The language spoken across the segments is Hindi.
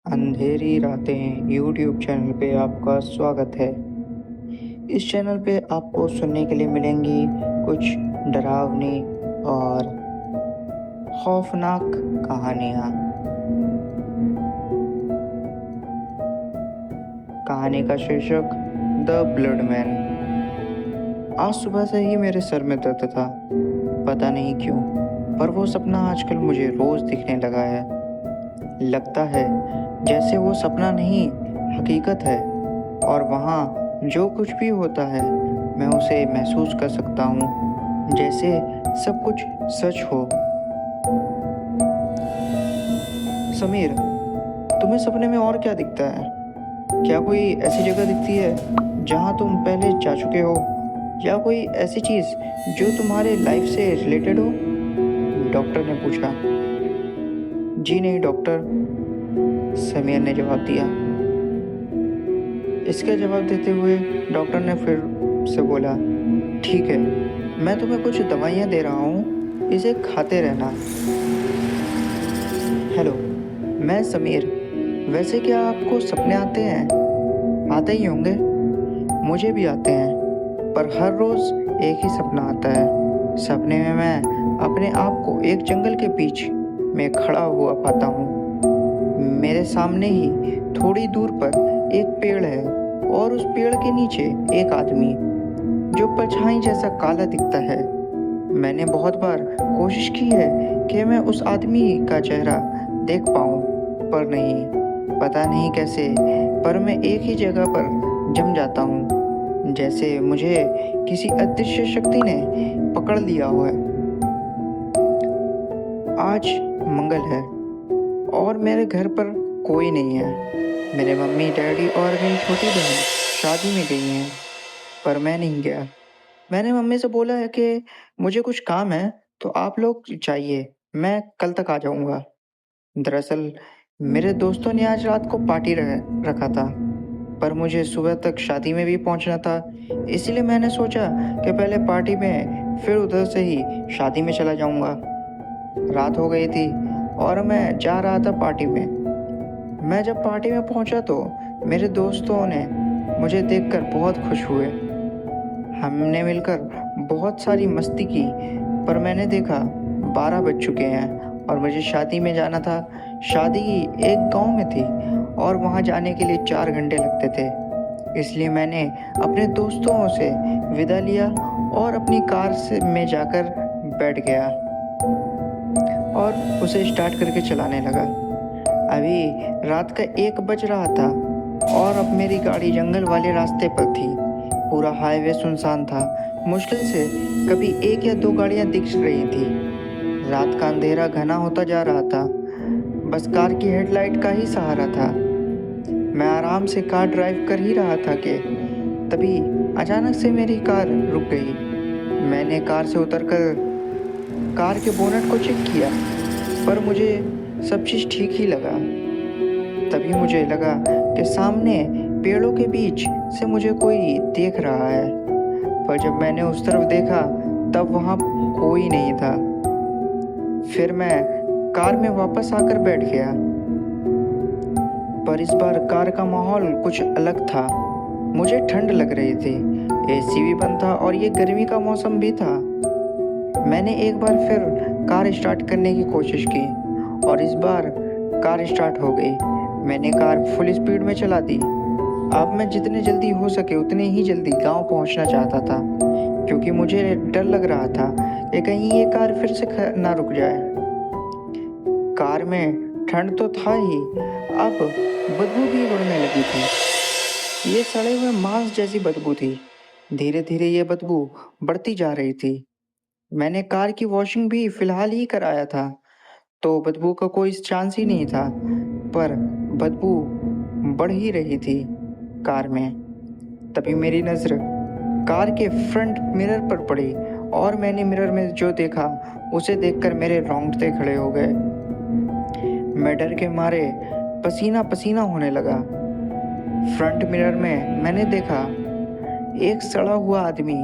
अंधेरी रातें यूट्यूब चैनल पे आपका स्वागत है। इस चैनल पे आपको सुनने के लिए मिलेंगी कुछ डरावनी और खौफनाक कहानियाँ। कहानी का शीर्षक द ब्लड मैन। आज सुबह से ही मेरे सर में दर्द था, पता नहीं क्यों, पर वो सपना आजकल मुझे रोज दिखने लगा है। लगता है जैसे वो सपना नहीं, हकीकत है, और वहाँ जो कुछ भी होता है मैं उसे महसूस कर सकता हूँ, जैसे सब कुछ सच हो। समीर, तुम्हें सपने में और क्या दिखता है? क्या कोई ऐसी जगह दिखती है जहाँ तुम पहले जा चुके हो, या कोई ऐसी चीज़ जो तुम्हारे लाइफ से रिलेटेड हो? डॉक्टर ने पूछा। जी नहीं डॉक्टर, समीर ने जवाब दिया। इसका जवाब देते हुए डॉक्टर ने फिर से बोला, ठीक है, मैं तुम्हें कुछ दवाइयाँ दे रहा हूँ, इसे खाते रहना। हेलो, मैं समीर। वैसे क्या आपको सपने आते हैं? आते ही होंगे, मुझे भी आते हैं, पर हर रोज़ एक ही सपना आता है। सपने में मैं अपने आप को एक जंगल के बीच में खड़ा हुआ पाता हूँ। मेरे सामने ही थोड़ी दूर पर एक पेड़ है, और उस पेड़ के नीचे एक आदमी जो परछाई जैसा काला दिखता है। मैंने बहुत बार कोशिश की है कि मैं उस आदमी का चेहरा देख पाऊँ, पर नहीं, पता नहीं कैसे, पर मैं एक ही जगह पर जम जाता हूँ, जैसे मुझे किसी अदृश्य शक्ति ने पकड़ लिया हो है। आज मंगल है और मेरे घर पर कोई नहीं है। मेरे मम्मी डैडी और मेरी छोटी बहन शादी में गई हैं, पर मैं नहीं गया। मैंने मम्मी से बोला है कि मुझे कुछ काम है, तो आप लोग जाइए, मैं कल तक आ जाऊंगा। दरअसल मेरे दोस्तों ने आज रात को पार्टी रखा था, पर मुझे सुबह तक शादी में भी पहुंचना था। इसलिए मैंने सोचा कि पहले पार्टी में, फिर उधर से ही शादी में चला जाऊंगा। रात हो गई थी और मैं जा रहा था पार्टी में। मैं जब पार्टी में पहुंचा तो मेरे दोस्तों ने मुझे देखकर बहुत खुश हुए। हमने मिलकर बहुत सारी मस्ती की, पर मैंने देखा 12 बज चुके हैं और मुझे शादी में जाना था। शादी एक गांव में थी और वहां जाने के लिए 4 घंटे लगते थे। इसलिए मैंने अपने दोस्तों से विदा लिया और अपनी कार से में जाकर बैठ गया और उसे स्टार्ट करके चलाने लगा। अभी रात का 1 बज रहा था और अब मेरी गाड़ी जंगल वाले रास्ते पर थी। पूरा हाईवे सुनसान था। मुश्किल से कभी एक या दो गाड़ियां दिख रही थी। रात का अंधेरा घना होता जा रहा था, बस कार की हेडलाइट का ही सहारा था। मैं आराम से कार ड्राइव कर ही रहा था कि तभी अचानक से मेरी कार रुक गई। मैंने कार से उतरकर कार के बोनट को चेक किया, पर मुझे सब चीज़ ठीक ही लगा। तभी मुझे लगा कि सामने पेड़ों के बीच से मुझे कोई देख रहा है, पर जब मैंने उस तरफ देखा तब वहाँ कोई नहीं था। फिर मैं कार में वापस आकर बैठ गया, पर इस बार कार का माहौल कुछ अलग था। मुझे ठंड लग रही थी, एसी भी बंद था और ये गर्मी का मौसम भी था। मैंने एक बार फिर कार स्टार्ट करने की कोशिश की और इस बार कार स्टार्ट हो गई। मैंने कार फुल स्पीड में चला दी। अब मैं जितने जल्दी हो सके उतने ही जल्दी गांव पहुंचना चाहता था, क्योंकि मुझे डर लग रहा था कि कहीं ये कार फिर से ना रुक जाए। कार में ठंड तो था ही, अब बदबू भी उड़ने लगी थी। ये सड़े हुए मांस जैसी बदबू थी। धीरे धीरे ये बदबू बढ़ती जा रही थी। मैंने कार की वॉशिंग भी फिलहाल ही कराया था, तो बदबू का कोई चांस ही नहीं था, पर बदबू बढ़ ही रही थी कार में। तभी मेरी नज़र कार के फ्रंट मिरर पर पड़ी और मैंने मिरर में जो देखा उसे देखकर मेरे रोंगटे खड़े हो गए। मैं डर के मारे पसीना पसीना होने लगा। फ्रंट मिरर में मैंने देखा एक सड़ा हुआ आदमी,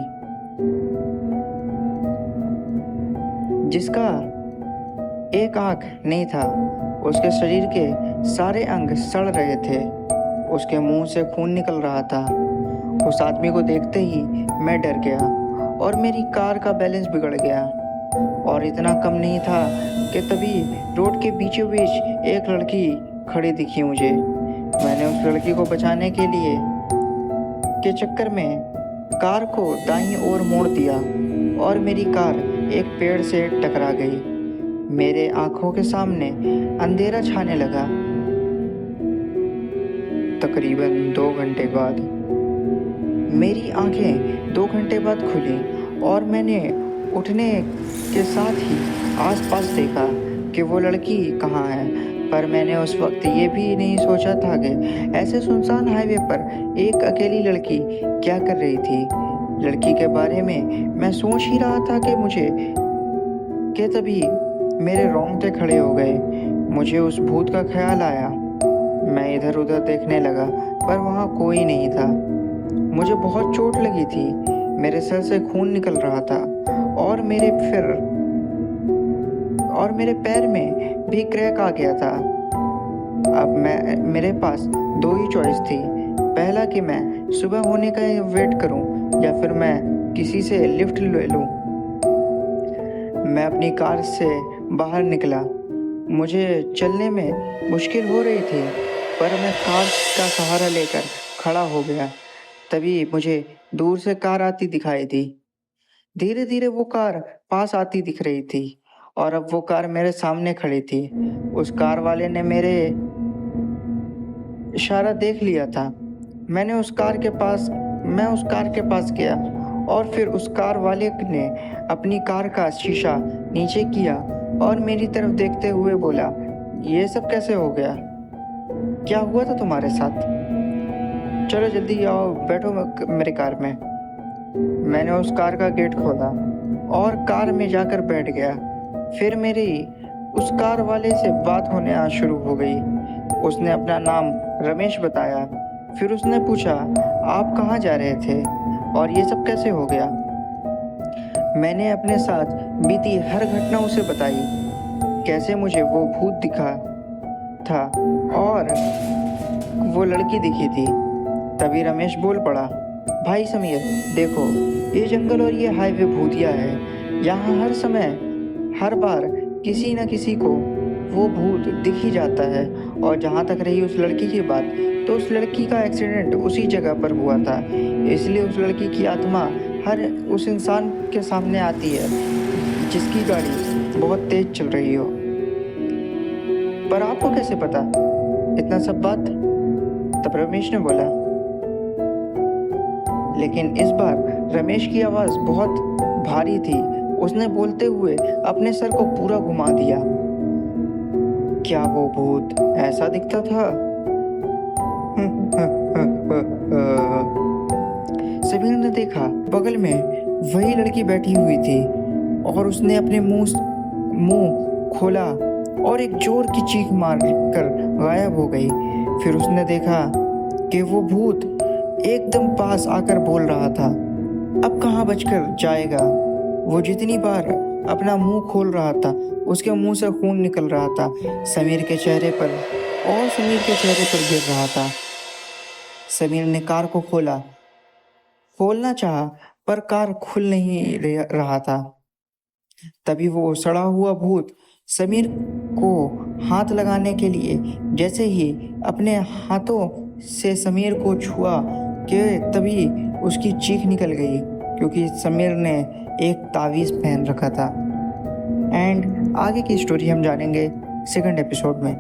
जिसका एक आंख नहीं था। उसके शरीर के सारे अंग सड़ रहे थे। उसके मुंह से खून निकल रहा था। उस आदमी को देखते ही मैं डर गया और मेरी कार का बैलेंस बिगड़ गया। और इतना कम नहीं था कि तभी रोड के बीचों बीच एक लड़की खड़ी दिखी मुझे। मैंने उस लड़की को बचाने के चक्कर में कार को दाईं ओर मोड़ दिया और मेरी कार एक पेड़ से टकरा गई। मेरे आंखों के सामने अंधेरा छाने लगा। तकरीबन 2 घंटे बाद मेरी आंखें 2 घंटे बाद खुली और मैंने उठने के साथ ही आसपास देखा कि वो लड़की कहाँ है। पर मैंने उस वक्त ये भी नहीं सोचा था कि ऐसे सुनसान हाईवे पर एक अकेली लड़की क्या कर रही थी। लड़की के बारे में मैं सोच ही रहा था कि तभी मेरे रोंगटे खड़े हो गए। मुझे उस भूत का ख्याल आया। मैं इधर उधर देखने लगा पर वहाँ कोई नहीं था। मुझे बहुत चोट लगी थी। मेरे सर से खून निकल रहा था और मेरे पैर में भी क्रैक आ गया था। अब मेरे पास 2 ही चॉइस थी। पहला कि मैं सुबह होने का वेट करूं या फिर मैं किसी से लिफ्ट ले लूं। मैं अपनी कार से बाहर निकला। मुझे चलने में मुश्किल हो रही थी पर मैं कार का सहारा लेकर खड़ा हो गया। तभी मुझे दूर से कार आती दिखाई दी। धीरे धीरे वो कार पास आती दिख रही थी और अब वो कार मेरे सामने खड़ी थी। उस कार वाले ने मेरे इशारा देख लिया था। मैं उस कार के पास गया और फिर उस कार वाले ने अपनी कार का शीशा नीचे किया और मेरी तरफ देखते हुए बोला, ये सब कैसे हो गया? क्या हुआ था तुम्हारे साथ? चलो जल्दी आओ, बैठो मेरे कार में। मैंने उस कार का गेट खोला और कार में जाकर बैठ गया। फिर मेरी उस कार वाले से बात होने शुरू हो गई। उसने अपना नाम रमेश बताया। फिर उसने पूछा, आप कहाँ जा रहे थे और ये सब कैसे हो गया? मैंने अपने साथ बीती हर घटना उसे बताई, कैसे मुझे वो भूत दिखा था और वो लड़की दिखी थी। तभी रमेश बोल पड़ा, भाई समीर देखो, ये जंगल और ये हाईवे भूतिया है। यहाँ हर बार किसी न किसी को वो भूत दिख ही जाता है। और जहाँ तक रही उस लड़की की बात, तो उस लड़की का एक्सीडेंट उसी जगह पर हुआ था। इसलिए उस लड़की की आत्मा हर उस इंसान के सामने आती है जिसकी गाड़ी बहुत तेज चल रही हो। पर आपको कैसे पता इतना सब बात? तब रमेश ने बोला। लेकिन इस बार रमेश की आवाज़ बहुत भारी थी। उसने बोलते हुए अपने सर को पूरा घुमा दिया। क्या वो भूत ऐसा दिखता था? समीर ने देखा, बगल में वही लड़की बैठी हुई थी और उसने अपने मुंह खोला और एक जोर की चीख मार कर गायब हो गई। फिर उसने देखा कि वो भूत एकदम पास आकर बोल रहा था, अब कहाँ बचकर जाएगा। वो जितनी बार अपना मुंह खोल रहा था उसके मुंह से खून निकल रहा था समीर के चेहरे पर गिर रहा था। समीर ने कार को खोलना चाहा पर कार खुल नहीं रहा था। तभी वो सड़ा हुआ भूत समीर को हाथ लगाने के लिए जैसे ही अपने हाथों से समीर को छुआ कि तभी उसकी चीख निकल गई, क्योंकि समीर ने एक तावीज़ पहन रखा था। एंड आगे की स्टोरी हम जानेंगे सेकंड एपिसोड में।